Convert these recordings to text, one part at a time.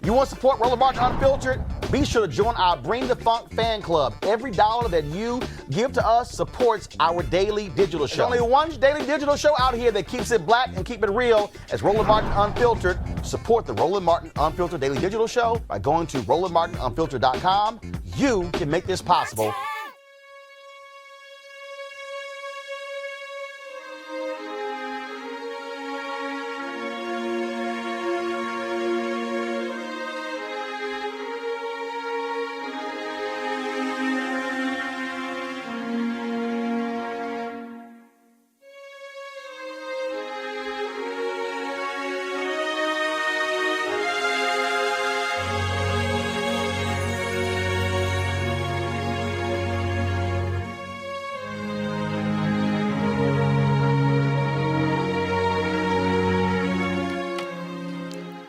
You want to support Roland Martin Unfiltered? Be sure to join our Bring the Funk fan club. Every dollar that you give to us supports our daily digital show. There's only one daily digital show out here that keeps it black and keep it real as Roland Martin Unfiltered. Support the Roland Martin Unfiltered daily digital show by going to RolandMartinUnfiltered.com. You can make this possible.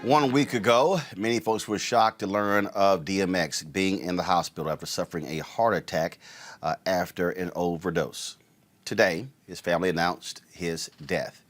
1 week ago, many folks were shocked to learn of DMX being in the hospital after suffering a heart attack after an overdose. Today, his family announced his death.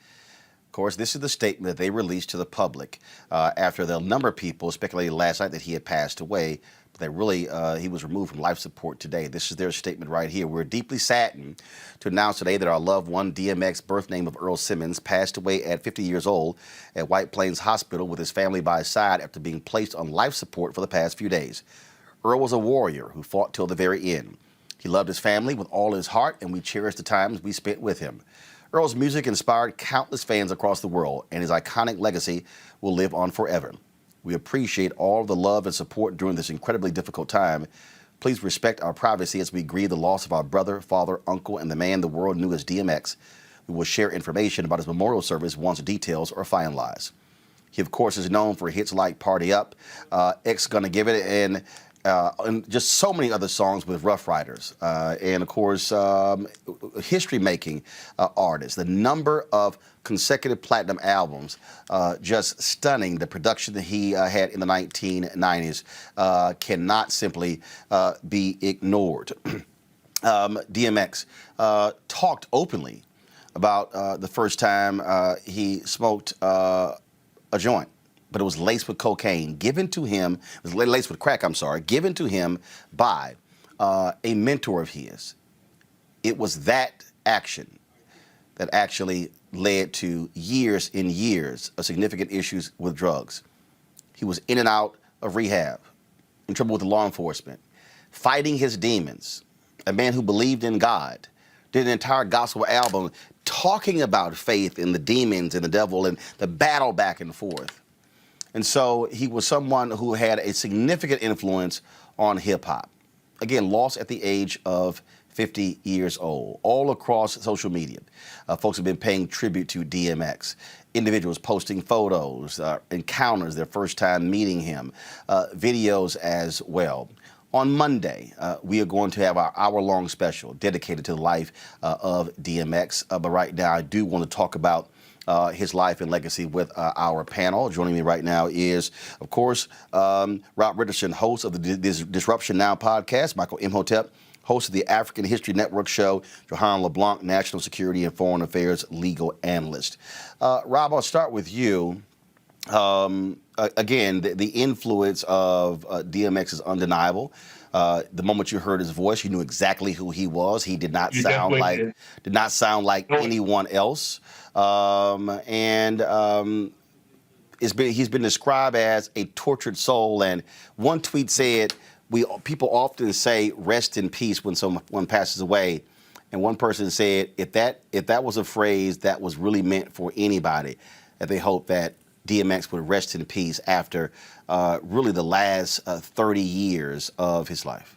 Of course, this is the statement that they released to the public after a number of people speculated last night that he had passed away, but that really he was removed from life support today. This is their statement right here. We're deeply saddened to announce today that our loved one, DMX, birth name of Earl Simmons, passed away at 50 years old at White Plains Hospital with his family by his side after being placed on life support for the past few days. Earl was a warrior who fought till the very end. He loved his family with all his heart, and we cherish the times we spent with him. Earl's music inspired countless fans across the world, and his iconic legacy will live on forever. We appreciate all of the love and support during this incredibly difficult time. Please respect our privacy as we grieve the loss of our brother, father, uncle, and the man the world knew as DMX. We will share information about his memorial service once details are finalized. He, of course, is known for hits like Party Up, X Gonna Give It, and just so many other songs with Ruff Ryders. And, of course, history-making artists. The number of consecutive platinum albums, just stunning. The production that he had in the 1990s cannot simply be ignored. DMX talked openly about the first time he smoked a joint, but it was laced with cocaine, given to him, it was laced with crack, given to him by a mentor of his. It was that action that actually led to years and years of significant issues with drugs. He was in and out of rehab, in trouble with the law enforcement, fighting his demons, a man who believed in God, did an entire gospel album talking about faith and the demons and the devil and the battle back and forth. And so he was someone who had a significant influence on hip-hop. Again, lost at the age of 50 years old. All across social media, folks have been paying tribute to DMX. Individuals posting photos, encounters, their first time meeting him, videos as well. On Monday, we are going to have our hour-long special dedicated to the life of DMX. But right now, I do want to talk about his life and legacy with our panel. Joining me right now is, of course, Ruff Ryders, host of the Disruption Now podcast, Michael Imhotep, host of the African History Network show, Johan LeBlanc, National Security and Foreign Affairs legal analyst. Rob, I'll start with you. Again, the influence of DMX is undeniable. The moment you heard his voice, you knew exactly who he was. He did not sound like anyone else. He's been described as a tortured soul. And one tweet said, people often say rest in peace when someone passes away. And one person said, if that was a phrase that was really meant for anybody, that they hope that DMX would rest in peace after really the last 30 years of his life.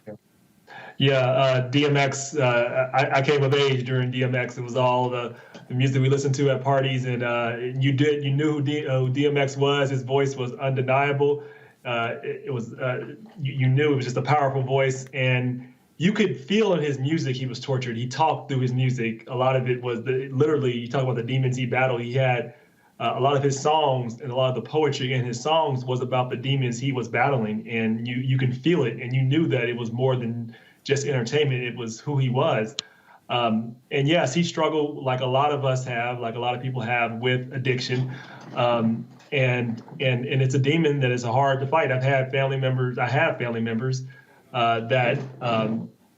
Yeah, DMX, I came of age during DMX. It was all the music we listened to at parties, and you knew who DMX was. His voice was undeniable. You knew it was just a powerful voice, and you could feel in his music he was tortured. He talked through his music. A lot of it was literally, you talk about the demons he battled. He had a lot of his songs and a lot of the poetry in his songs was about the demons he was battling, and you can feel it, and you knew that it was more than just entertainment. It was who he was. And yes, he struggled like a lot of us have, like a lot of people have, with addiction. and it's a demon that is hard to fight. I have family members that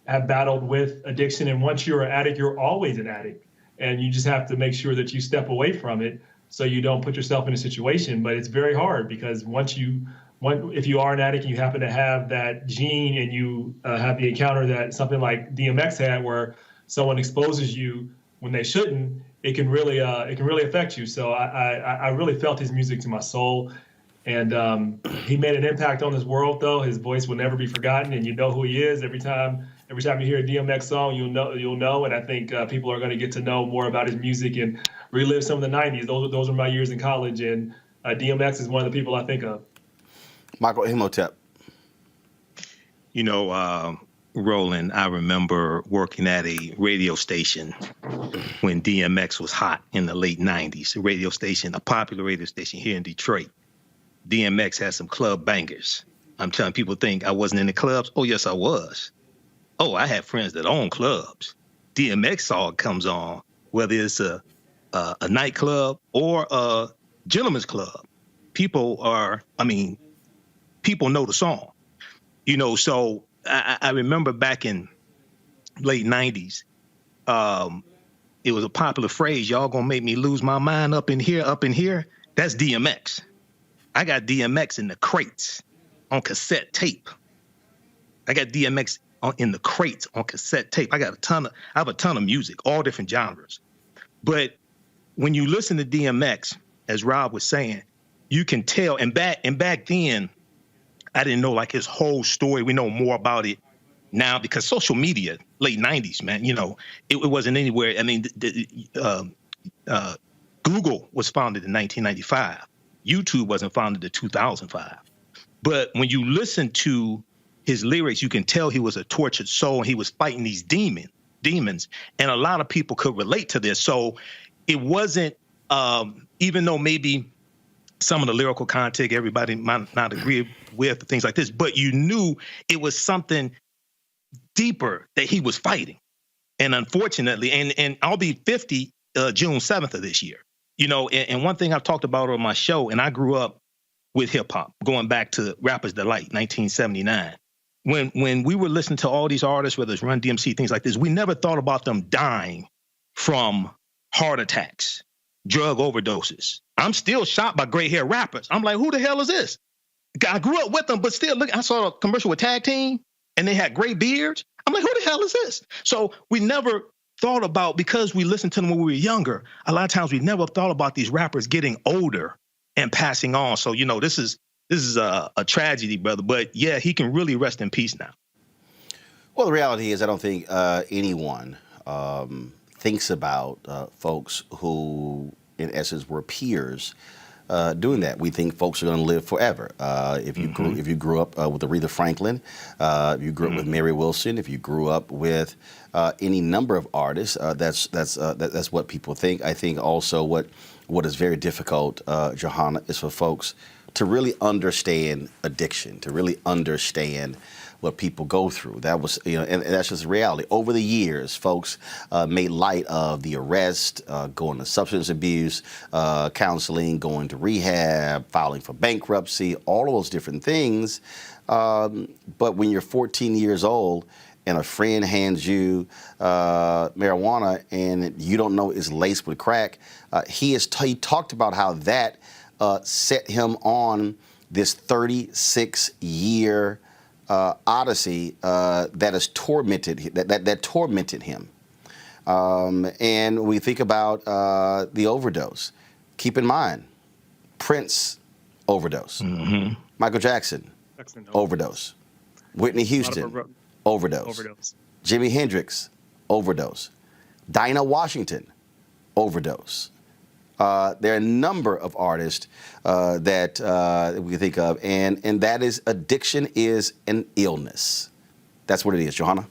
have battled with addiction, and once you're an addict, you're always an addict, and you just have to make sure that you step away from it so you don't put yourself in a situation. But it's very hard because if you are an addict and you happen to have that gene and you have the encounter that something like DMX had, where someone exposes you when they shouldn't, it can really affect you. So I really felt his music to my soul, and he made an impact on this world. Though his voice will never be forgotten, and you know who he is every time you hear a DMX song. You'll know, and I think people are going to get to know more about his music and relive some of the '90s. Those were my years in college, and DMX is one of the people I think of. Michael Imhotep. Roland, I remember working at a radio station when DMX was hot in the late 90s, a popular radio station here in Detroit. DMX had some club bangers. I'm telling people think I wasn't in the clubs. Oh, yes, I was. Oh, I had friends that own clubs. DMX song comes on, whether it's a nightclub or a gentleman's club. People know the song, so I remember back in late 90s, it was a popular phrase, y'all gonna make me lose my mind up in here. That's DMX. I got DMX in the crates on cassette tape. I got DMX in the crates on cassette tape. I have a ton of music, all different genres. But when you listen to DMX, as Rob was saying, you can tell, and back then, I didn't know like his whole story. We know more about it now because social media, late 90s, man, it wasn't anywhere. I mean, Google was founded in 1995. YouTube wasn't founded in 2005. But when you listen to his lyrics, you can tell he was a tortured soul and he was fighting these demons. And a lot of people could relate to this. So it wasn't, even though maybe some of the lyrical content everybody might not agree with, things like this, but you knew it was something deeper that he was fighting. And unfortunately, and I'll be 50 June 7th of this year, and one thing I've talked about on my show, and I grew up with hip hop, going back to Rapper's Delight, 1979. When we were listening to all these artists, whether it's Run DMC, things like this, we never thought about them dying from heart attacks, drug overdoses. I'm still shocked by gray hair rappers. I'm like, who the hell is this? I grew up with them, but still, look, I saw a commercial with Tag Team and they had gray beards. I'm like, who the hell is this? So we never thought about, because we listened to them when we were younger, a lot of times we never thought about these rappers getting older and passing on. So, this is a tragedy, brother. But yeah, he can really rest in peace now. Well, the reality is I don't think anyone thinks about folks who, in essence, were peers doing that. We think folks are going to live forever. If you grew up with Aretha Franklin, if you grew up with Mary Wilson, if you grew up with any number of artists, that's what people think. I think also what is very difficult, Johanna, is for folks to really understand addiction, to really understand what people go through. That was, and that's just reality. Over the years, folks made light of the arrest, going to substance abuse, counseling, going to rehab, filing for bankruptcy, all of those different things. But when you're 14 years old and a friend hands you marijuana and you don't know it's laced with crack, he talked about how that set him on this 36-year odyssey that has tormented him. And we think about the overdose. Keep in mind, Prince overdose, Michael Jackson overdose, Whitney Houston overdose, Jimi Hendrix overdose, Dinah Washington overdose. There are a number of artists that we think of, and that is, addiction is an illness. That's what it is. Johanna?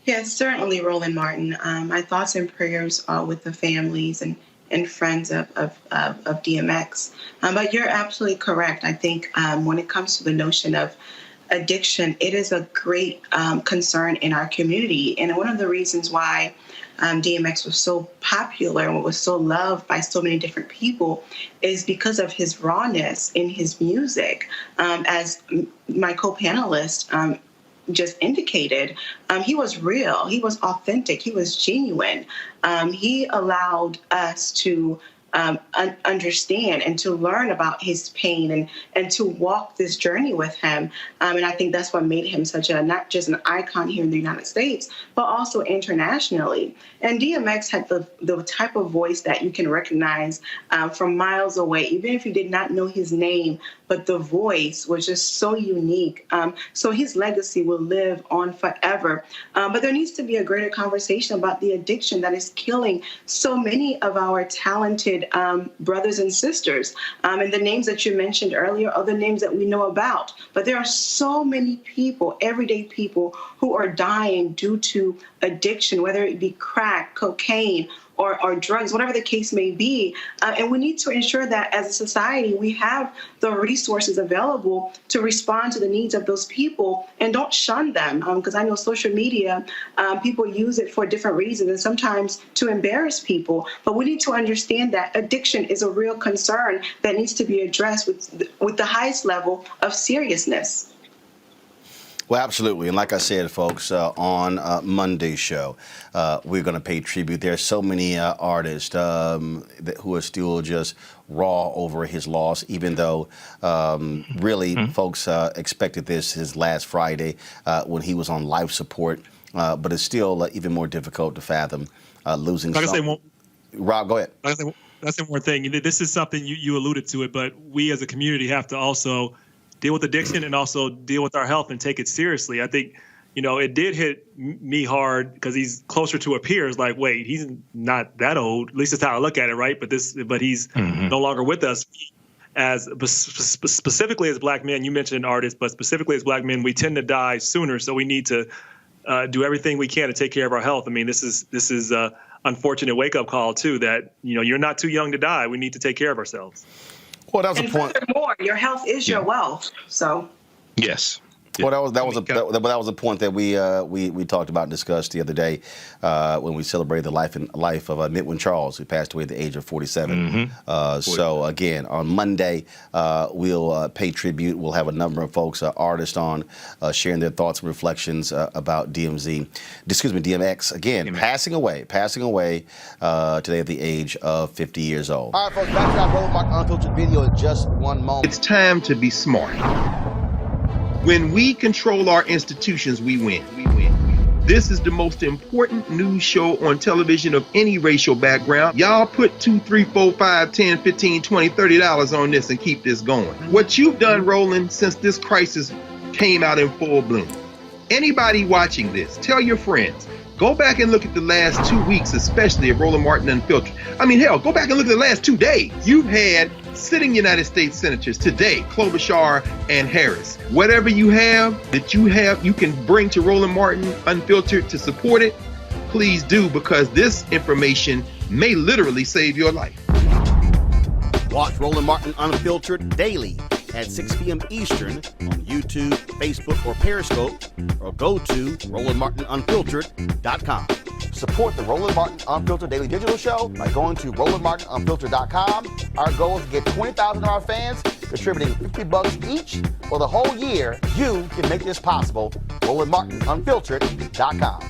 Yes, certainly, Roland Martin. My thoughts and prayers are with the families and friends of DMX. But you're absolutely correct. I think when it comes to the notion of addiction, it is a great concern in our community. And one of the reasons why DMX was so popular and was so loved by so many different people is because of his rawness in his music. As my co-panelist just indicated, he was real, he was authentic, he was genuine. He allowed us to understand and to learn about his pain and to walk this journey with him. And I think that's what made him such not just an icon here in the United States, but also internationally. And DMX had the type of voice that you can recognize from miles away, even if you did not know his name, but the voice was just so unique. So his legacy will live on forever. But there needs to be a greater conversation about the addiction that is killing so many of our talented brothers and sisters. And the names that you mentioned earlier are the names that we know about. But there are so many people, everyday people, who are dying due to addiction, whether it be crack, cocaine, or drugs, whatever the case may be. And we need to ensure that as a society, we have the resources available to respond to the needs of those people and don't shun them. Because I know social media, people use it for different reasons and sometimes to embarrass people. But we need to understand that addiction is a real concern that needs to be addressed with the highest level of seriousness. Well, absolutely. And like I said, folks, on Monday's show, we're going to pay tribute. There's so many artists who are still just raw over his loss, even though really folks expected this his last Friday when he was on life support. But it's still even more difficult to fathom losing someone. Rob, go ahead. That's one more thing. This is something you alluded to it, but we as a community have to also deal with addiction and also deal with our health and take it seriously. I think, it did hit me hard because he's closer to a peer. It's like, wait, he's not that old. At least that's how I look at it, right? But he's no longer with us. As specifically as Black men, you mentioned an artist, but specifically as Black men, we tend to die sooner. So we need to do everything we can to take care of our health. I mean, this is a unfortunate wake up call too. That you're not too young to die. We need to take care of ourselves. Well, that was a point. Furthermore, your health is your wealth. So. Yes. Well, that was a point that we talked about and discussed the other day when we celebrated the life of Midwin Charles, who passed away at the age of 47. So again, on Monday we'll pay tribute. We'll have a number of folks, artists, on sharing their thoughts and reflections about DMX. Again, passing away today at the age of 50 years old. All right, folks, back to that Roland Martin Unfiltered video in just one moment. It's time to be smart. When we control our institutions, we win. This is the most important news show on television of any racial background. Y'all put $2, $3, $4, $5, $10, $15, $20, $30 on this and keep this going. What you've done, Roland, since this crisis came out in full bloom. Anybody watching this, tell your friends. Go back and look at the last 2 weeks, especially of Roland Martin Unfiltered. I mean, hell, go back and look at the last 2 days. You've had sitting United States senators today, Klobuchar and Harris. Whatever you can bring to Roland Martin Unfiltered to support it, please do, because this information may literally save your life. Watch Roland Martin Unfiltered daily at 6 p.m. Eastern on YouTube, Facebook, or Periscope, or go to RolandMartinUnfiltered.com. Support the Roland Martin Unfiltered Daily Digital Show by going to RolandMartinUnfiltered.com. Our goal is to get 20,000 of our fans contributing $50 each for the whole year. You can make this possible. RolandMartinUnfiltered.com.